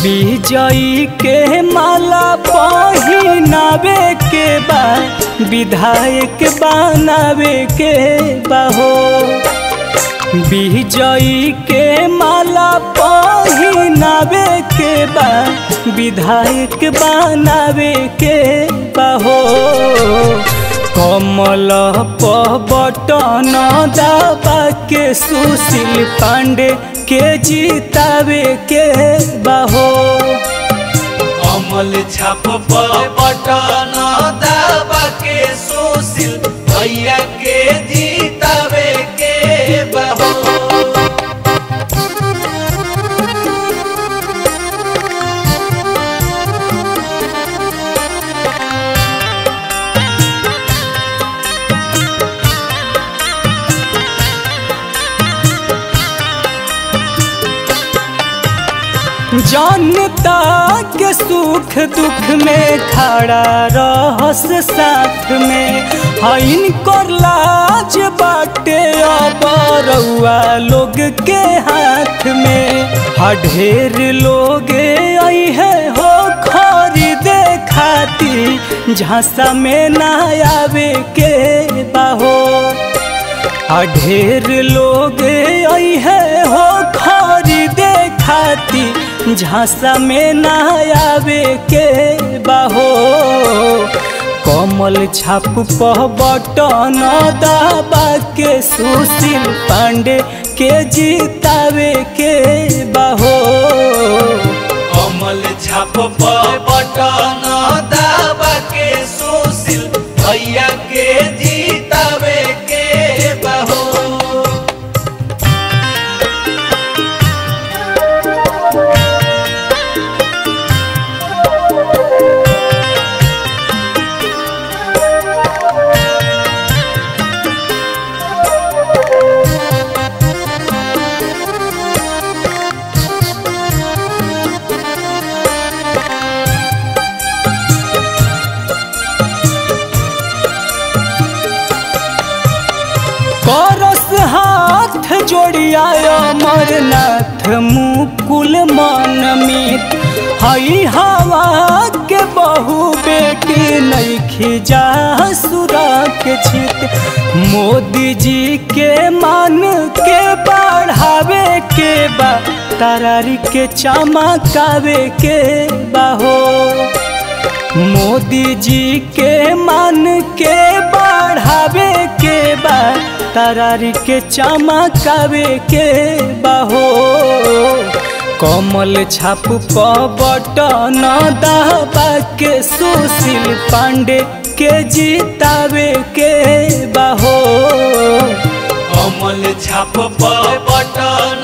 विजयी के माला पहिनावे के बा विधायक बनावे के बाहो। विजयी के माला पहिनावे के बा विधायक बनावे के बाहो। कमल बटन दबा के सुशील पांडे के जीतावे के बाहो। कमल छाप बटन दबा के सुशील भैया के जीतावे के बाहो। जनता के सुख दुख में खड़ा रहस साथ में। हईन कर लाज बाटे अब रउआ लोग के हाथ में। ढेर लोग आई है हो खरीदे खाती झांसा में ना आवे के बाहो। ढेर लोग आई है हो खरीदे खाती झांसा में ना आवे के बाहो। कमल छाप बटन दबा के सुशील पांडे के जीतावे के बाहो। कमल छाप बटन दबा के सुशील भैया के जीतावे के बाहो। करस हाथ जोड़िया अमरनाथ मुकुल मनमीत। हई हवा के बहु बेटी नइखी जा सुरक्षित। मोदी जी के मान के बढ़ावे के बा तरारी के चमकावे के बाहो। मोदी जी के मान के बढ़ावे के बा तरारी के चमकावे के बाहो। कमल छाप बटन दबा के सुशील पांडे के जीतावे के बाहो। कमल छाप बटन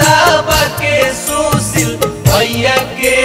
दबा के सुशील भैया के